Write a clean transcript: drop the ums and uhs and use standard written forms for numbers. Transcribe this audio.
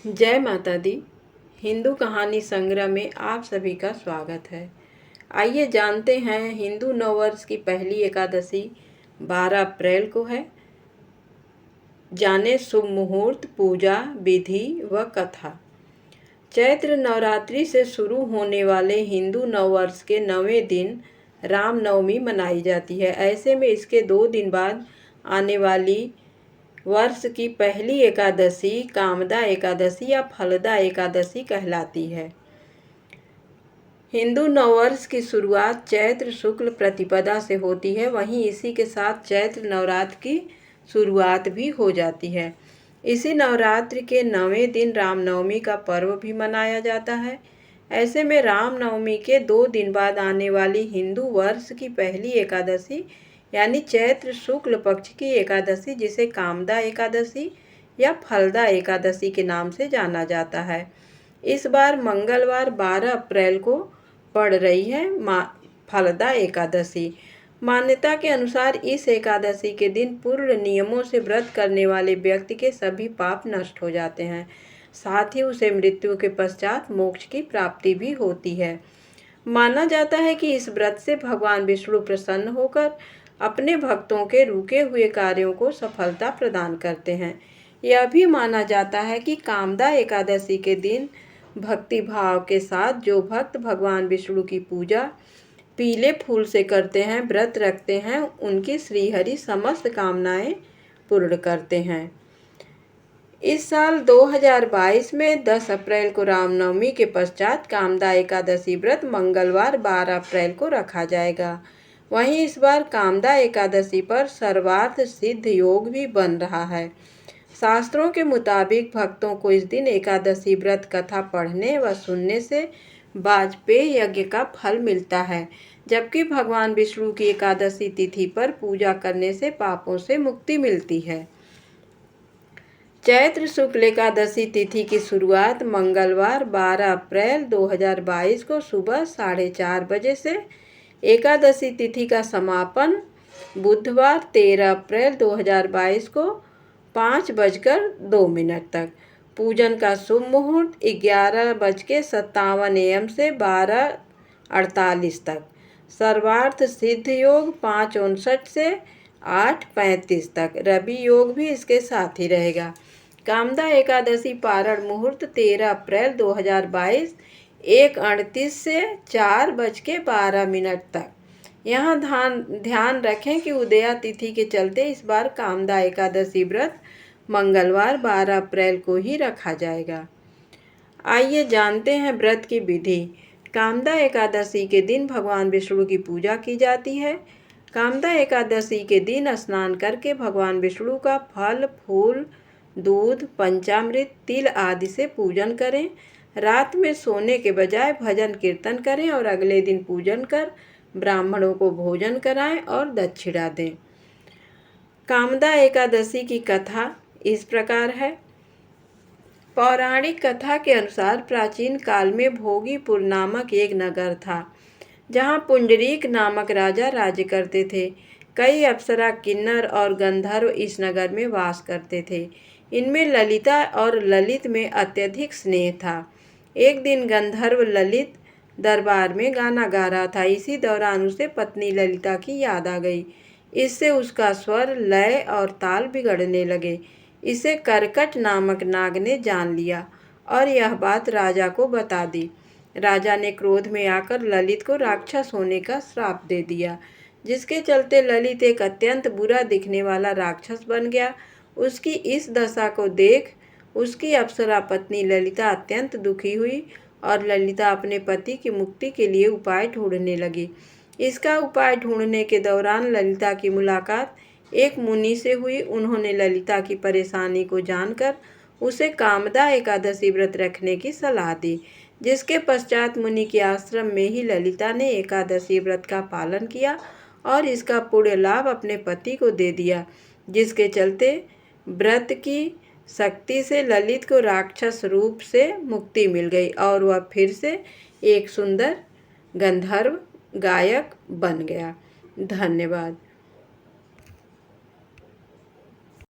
जय माता दी। हिंदू कहानी संग्रह में आप सभी का स्वागत है। आइए जानते हैं हिंदू नववर्ष की पहली एकादशी 12 अप्रैल को है। जाने शुभ मुहूर्त, पूजा विधि व कथा। चैत्र नवरात्रि से शुरू होने वाले हिंदू नववर्ष के 9वें दिन रामनवमी मनाई जाती है। ऐसे में इसके 2 दिन बाद आने वाली वर्ष की पहली एकादशी कामदा एकादशी या फलदा एकादशी कहलाती है। हिंदू नववर्ष की शुरुआत चैत्र शुक्ल प्रतिपदा से होती है। वहीं इसी के साथ चैत्र नवरात्र की शुरुआत भी हो जाती है। इसी नवरात्र के 9वें दिन रामनवमी का पर्व भी मनाया जाता है। ऐसे में रामनवमी के 2 दिन बाद आने वाली हिंदू वर्ष की पहली एकादशी यानी चैत्र शुक्ल पक्ष की एकादशी, जिसे कामदा एकादशी या फलदा एकादशी के नाम से जाना जाता है, इस बार मंगलवार 12 अप्रैल को पड़ रही है। फलदा एकादशी मान्यता के अनुसार इस एकादशी के दिन पूर्ण नियमों से व्रत करने वाले व्यक्ति के सभी पाप नष्ट हो जाते हैं। साथ ही उसे मृत्यु के पश्चात मोक्ष की प्राप्ति भी होती है। माना जाता है कि इस व्रत से भगवान विष्णु प्रसन्न होकर अपने भक्तों के रुके हुए कार्यों को सफलता प्रदान करते हैं। यह भी माना जाता है कि कामदा एकादशी के दिन भक्ति भाव के साथ जो भक्त भगवान विष्णु की पूजा पीले फूल से करते हैं, व्रत रखते हैं, उनकी श्रीहरि समस्त कामनाएं पूर्ण करते हैं। इस साल 2022 में 10 अप्रैल को रामनवमी के पश्चात कामदा एकादशी व्रत मंगलवार 12 अप्रैल को रखा जाएगा। वहीं इस बार कामदा एकादशी पर सर्वार्थ सिद्ध योग भी बन रहा है। शास्त्रों के मुताबिक भक्तों को इस दिन एकादशी व्रत कथा पढ़ने व सुनने से वाजपेय यज्ञ का फल मिलता है, जबकि भगवान विष्णु की एकादशी तिथि पर पूजा करने से पापों से मुक्ति मिलती है। चैत्र शुक्ल एकादशी तिथि की शुरुआत मंगलवार 12 अप्रैल 2022 को सुबह 4:30 बजे से, एकादशी तिथि का समापन बुधवार 13 अप्रैल 2022 को 5:02 तक। पूजन का शुभ मुहूर्त 11:57 AM से 12:48 तक। सर्वार्थ सिद्ध योग 5:59 से 8:35 तक। रवि योग भी इसके साथ ही रहेगा। कामदा एकादशी पारण मुहूर्त 13 अप्रैल 2022 1:38 से 4:12 तक। यहाँ ध्यान रखें कि उदया तिथि के चलते इस बार कामदा एकादशी व्रत मंगलवार 12 अप्रैल को ही रखा जाएगा। आइए जानते हैं व्रत की विधि। कामदा एकादशी के दिन भगवान विष्णु की पूजा की जाती है। कामदा एकादशी के दिन स्नान करके भगवान विष्णु का फल फूल दूध पंचामृत तिल आदि से पूजन करें। रात में सोने के बजाय भजन कीर्तन करें और अगले दिन पूजन कर ब्राह्मणों को भोजन कराएं और दक्षिणा दें। कामदा एकादशी की कथा इस प्रकार है। पौराणिक कथा के अनुसार प्राचीन काल में भोगीपुर नामक एक नगर था, जहां पुंडरीक नामक राजा राज्य करते थे। कई अप्सरा किन्नर और गंधर्व इस नगर में वास करते थे। इनमें ललिता और ललित में अत्यधिक स्नेह था। एक दिन गंधर्व ललित दरबार में गाना गा रहा था। इसी दौरान उसे पत्नी ललिता की याद आ गई। इससे उसका स्वर लय और ताल बिगड़ने लगे। इसे करकट नामक नाग ने जान लिया और यह बात राजा को बता दी। राजा ने क्रोध में आकर ललित को राक्षस होने का श्राप दे दिया, जिसके चलते ललित एक अत्यंत बुरा दिखने वाला राक्षस बन गया। उसकी इस दशा को देख उसकी अप्सरा पत्नी ललिता अत्यंत दुखी हुई और ललिता अपने पति की मुक्ति के लिए उपाय ढूंढने लगी। इसका उपाय ढूंढने के दौरान ललिता की मुलाकात एक मुनि से हुई। उन्होंने ललिता की परेशानी को जानकर उसे कामदा एकादशी व्रत रखने की सलाह दी, जिसके पश्चात मुनि के आश्रम में ही ललिता ने एकादशी व्रत का पालन किया और इसका पुण्य लाभ अपने पति को दे दिया, जिसके चलते व्रत की शक्ति से ललित को राक्षस रूप से मुक्ति मिल गई और वह फिर से एक सुंदर गंधर्व गायक बन गया। धन्यवाद।